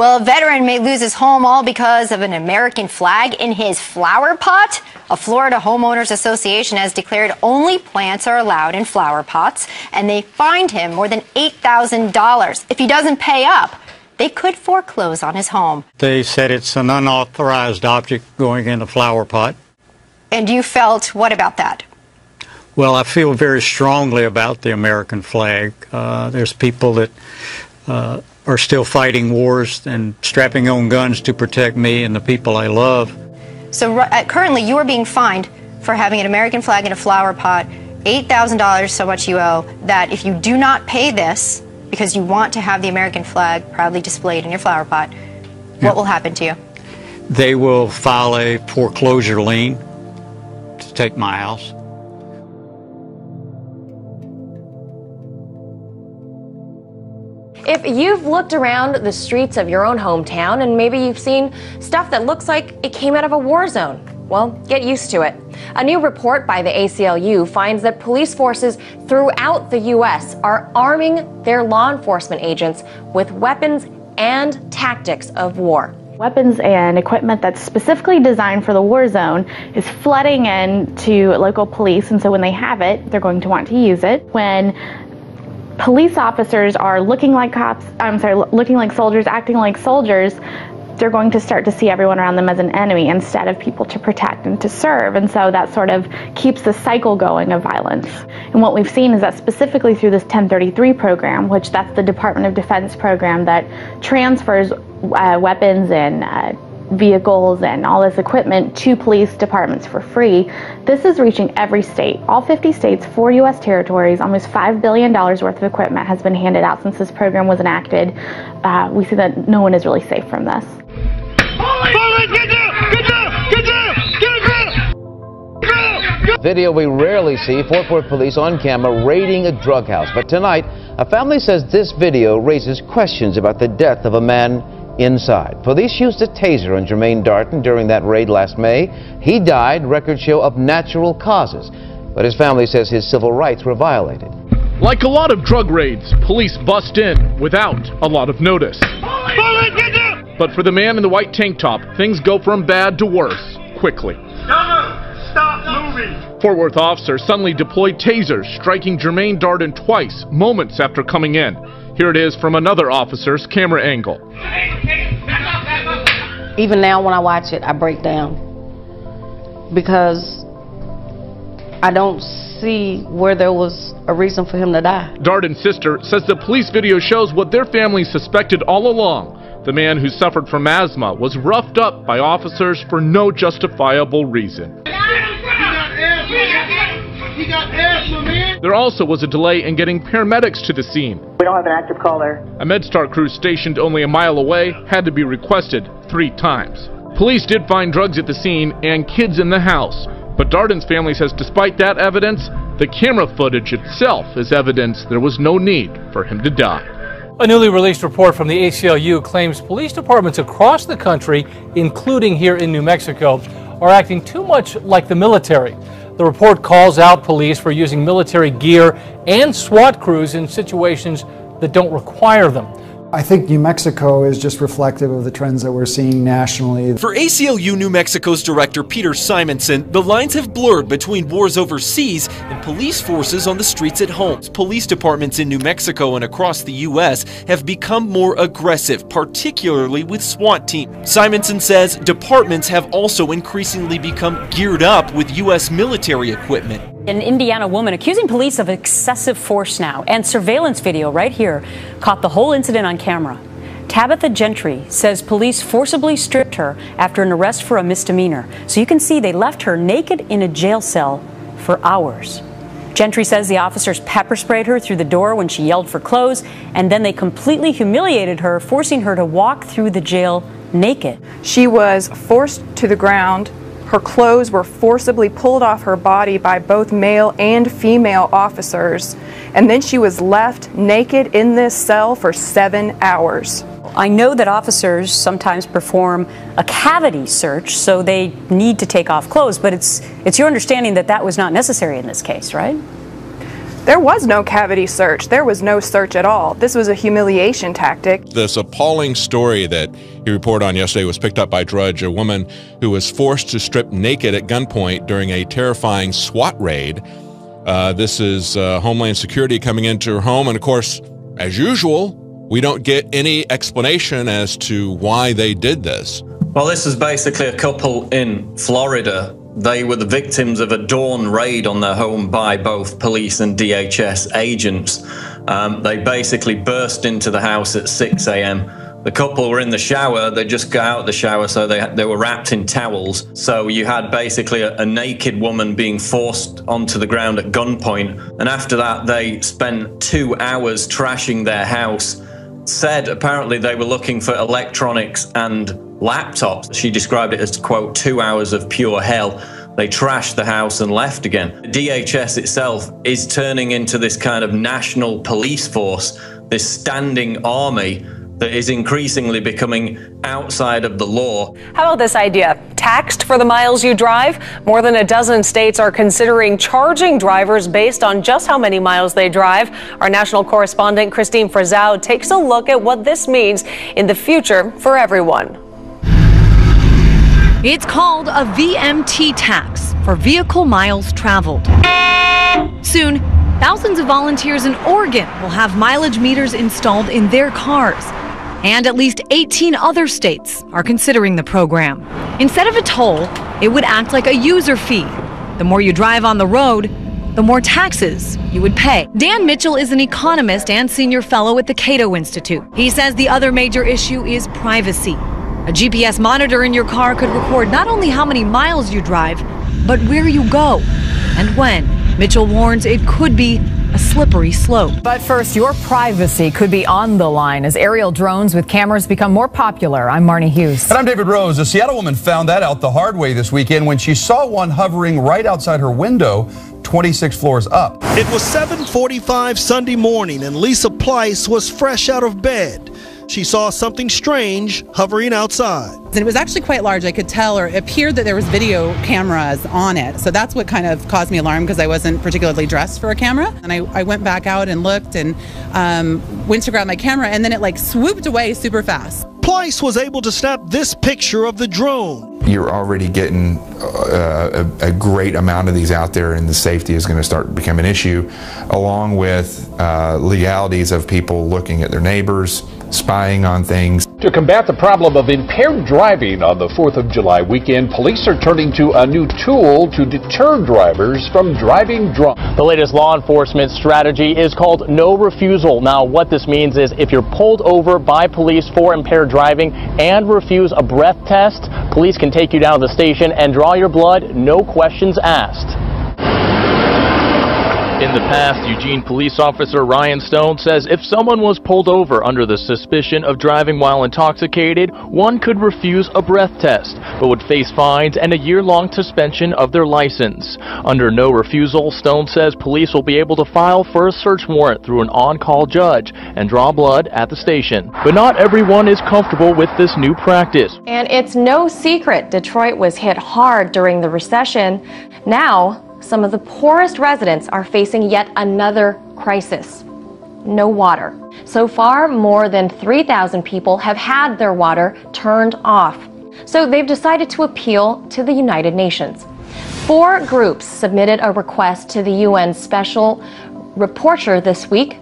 Well, a veteran may lose his home all because of an American flag in his flower pot. A Florida Homeowners Association has declared only plants are allowed in flower pots, and they fined him more than $8,000. If he doesn't pay up, they could foreclose on his home. They said it's an unauthorized object going in a flower pot. And you felt what about that? Well, I feel very strongly about the American flag. There's people that are still fighting wars and strapping on guns to protect me and the people I love. So currently you are being fined for having an American flag in a flower pot, $8,000, so much you owe, that if you do not pay this, because you want to have the American flag proudly displayed in your flower pot, what will happen to you? They will file a foreclosure lien to take my house. If you've looked around the streets of your own hometown and maybe you've seen stuff that looks like it came out of a war zone, well, get used to it. A new report by the ACLU finds that police forces throughout the U.S. are arming their law enforcement agents with weapons and tactics of war. Weapons and equipment that's specifically designed for the war zone is flooding into local police, and so when they have it, they're going to want to use it. When police officers are looking like looking like soldiers, acting like soldiers, they're going to start to see everyone around them as an enemy instead of people to protect and to serve. And so that sort of keeps the cycle going of violence. And what we've seen is that specifically through this 1033 program, which that's the Department of Defense program that transfers weapons and vehicles and all this equipment to police departments for free, this is reaching every state. All 50 states, 4 U.S. territories, almost $5 billion worth of equipment has been handed out since this program was enacted. We see that no one is really safe from this. Video we rarely see. Fort Worth police on camera raiding a drug house. But tonight, a family says this video raises questions about the death of a man inside. Police used a taser on Jermaine Darden during that raid last May. He died, records show, of natural causes. But his family says his civil rights were violated. Like a lot of drug raids, police bust in without a lot of notice. But for the man in the white tank top, things go from bad to worse quickly. Stop moving! Fort Worth officers suddenly deployed tasers, striking Jermaine Darden twice, moments after coming in. Here it is from another officer's camera angle. Even now when I watch it, I break down because I don't see where there was a reason for him to die. Darden's sister says the police video shows what their family suspected all along. The man who suffered from asthma was roughed up by officers for no justifiable reason. There also was a delay in getting paramedics to the scene. We don't have an active caller. A MedStar crew stationed only a mile away had to be requested 3 times. Police did find drugs at the scene and kids in the house. But Darden's family says despite that evidence, the camera footage itself is evidence there was no need for him to die. A newly released report from the ACLU claims police departments across the country, including here in New Mexico, are acting too much like the military. The report calls out police for using military gear and SWAT crews in situations that don't require them. I think New Mexico is just reflective of the trends that we're seeing nationally. For ACLU New Mexico's director Peter Simonson, the lines have blurred between wars overseas and police forces on the streets at home. Police departments in New Mexico and across the U.S. have become more aggressive, particularly with SWAT teams. Simonson says departments have also increasingly become geared up with U.S. military equipment. An Indiana woman accusing police of excessive force now, and surveillance video right here caught the whole incident on camera. Tabitha Gentry says police forcibly stripped her after an arrest for a misdemeanor. So you can see they left her naked in a jail cell for hours. Gentry says the officers pepper sprayed her through the door when she yelled for clothes, and then they completely humiliated her, forcing her to walk through the jail naked. She was forced to the ground. Her clothes were forcibly pulled off her body by both male and female officers, and then she was left naked in this cell for 7 hours. I know that officers sometimes perform a cavity search, so they need to take off clothes, but it's your understanding that that was not necessary in this case, right? There was no cavity search. There was no search at all. This was a humiliation tactic. This appalling story that he reported on yesterday was picked up by Drudge, a woman who was forced to strip naked at gunpoint during a terrifying SWAT raid. This is Homeland Security coming into her home, and of course, as usual, we don't get any explanation as to why they did this. Well, this is basically a couple in Florida. They were the victims of a dawn raid on their home by both police and DHS agents. They basically burst into the house at 6 a.m. The couple were in the shower. They just got out of the shower, so they were wrapped in towels. So you had basically a naked woman being forced onto the ground at gunpoint. And after that, they spent 2 hours trashing their house. Said apparently they were looking for electronics and laptops. She described it as, quote, 2 hours of pure hell. They trashed the house and left again. DHS itself is turning into this kind of national police force, this standing army that is increasingly becoming outside of the law. How about this idea? Taxed for the miles you drive? More than a dozen states are considering charging drivers based on just how many miles they drive. Our national correspondent Christine Frazao takes a look at what this means in the future for everyone. It's called a VMT tax, for vehicle miles traveled. Soon, thousands of volunteers in Oregon will have mileage meters installed in their cars. And at least 18 other states are considering the program. Instead of a toll, it would act like a user fee. The more you drive on the road, the more taxes you would pay. Dan Mitchell is an economist and senior fellow at the Cato Institute. He says the other major issue is privacy. A GPS monitor in your car could record not only how many miles you drive, but where you go and when. Mitchell warns it could be a slippery slope. But first, your privacy could be on the line as aerial drones with cameras become more popular. I'm Marnie Hughes. And I'm David Rose. A Seattle woman found that out the hard way this weekend when she saw one hovering right outside her window, 26 floors up. It was 7:45 Sunday morning and Lisa Pleiss was fresh out of bed. She saw something strange hovering outside. And it was actually quite large. I could tell, or it appeared that there was video cameras on it. So that's what kind of caused me alarm, because I wasn't particularly dressed for a camera. And I went back out and looked and went to grab my camera, and then it like swooped away super fast. Pleiss was able to snap this picture of the drone. You're already getting a great amount of these out there, and the safety is going to start to become an issue, along with legalities of people looking at their neighbors, spying on things. To combat the problem of impaired driving on the 4th of July weekend, police are turning to a new tool to deter drivers from driving drunk. The latest law enforcement strategy is called no refusal. Now, what this means is if you're pulled over by police for impaired driving and refuse a breath test, police can take you down to the station and draw your blood, no questions asked. In the past, Eugene police officer Ryan Stone says if someone was pulled over under the suspicion of driving while intoxicated, one could refuse a breath test, but would face fines and a year-long suspension of their license. Under no refusal, Stone says police will be able to file for a search warrant through an on-call judge and draw blood at the station. But not everyone is comfortable with this new practice. And it's no secret Detroit was hit hard during the recession. Now, some of the poorest residents are facing yet another crisis: no water. So far, more than 3,000 people have had their water turned off. So they've decided to appeal to the United Nations. 4 groups submitted a request to the UN Special Rapporteur this week.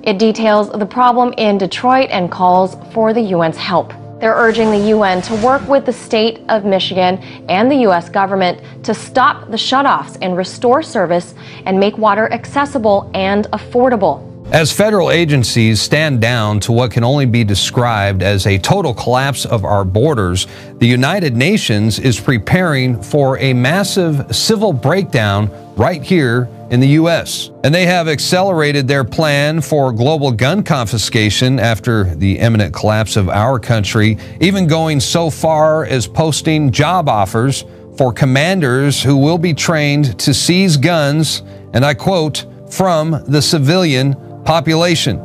It details the problem in Detroit and calls for the UN's help. They're urging the UN to work with the state of Michigan and the U.S. government to stop the shutoffs and restore service and make water accessible and affordable. As federal agencies stand down to what can only be described as a total collapse of our borders, the United Nations is preparing for a massive civil breakdown right here in the U.S. And they have accelerated their plan for global gun confiscation after the imminent collapse of our country, even going so far as posting job offers for commanders who will be trained to seize guns, and I quote, from the civilian population.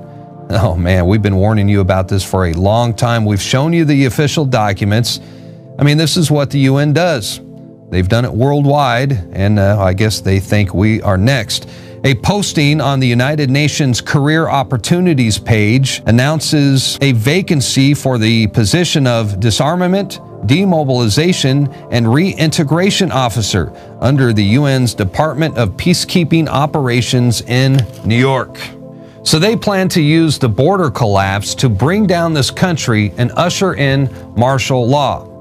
Oh man, we've been warning you about this for a long time. We've shown you the official documents. I mean, this is what the UN does. They've done it worldwide, and I guess they think we are next. A posting on the United Nations Career Opportunities page announces a vacancy for the position of Disarmament, Demobilization, and Reintegration Officer under the UN's Department of Peacekeeping Operations in New York. So they plan to use the border collapse to bring down this country and usher in martial law.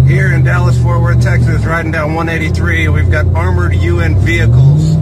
Here in Dallas-Fort Worth, Texas, riding down 183, we've got armored UN vehicles.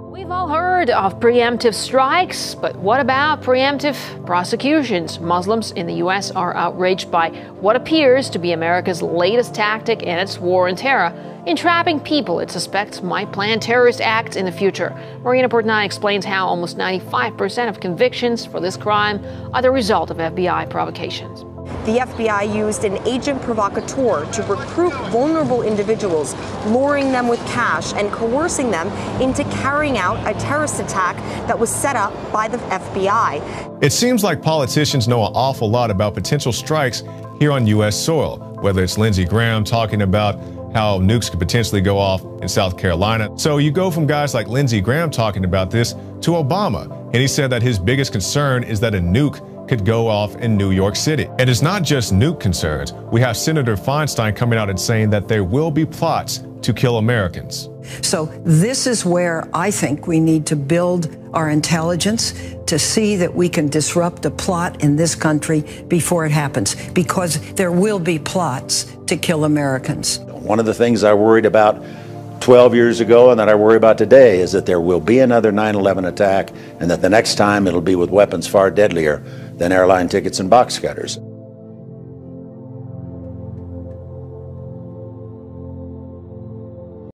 We've all heard of preemptive strikes, but what about preemptive prosecutions? Muslims in the U.S. are outraged by what appears to be America's latest tactic in its war on terror, entrapping people it suspects might plan terrorist acts in the future. Marina Portnoy explains how almost 95% of convictions for this crime are the result of FBI provocations. The FBI used an agent provocateur to recruit vulnerable individuals, luring them with cash and coercing them into carrying out a terrorist attack that was set up by the FBI. It seems like politicians know an awful lot about potential strikes here on U.S. soil, whether it's Lindsey Graham talking about how nukes could potentially go off in South Carolina. So you go from guys like Lindsey Graham talking about this to Obama, and he said that his biggest concern is that a nuke could go off in New York City. And it's not just nuke concerns. We have Senator Feinstein coming out and saying that there will be plots to kill Americans. So this is where I think we need to build our intelligence to see that we can disrupt a plot in this country before it happens, because there will be plots to kill Americans. One of the things I worried about 12 years ago and that I worry about today is that there will be another 9/11 attack, and that the next time it'll be with weapons far deadlier than airline tickets and box cutters.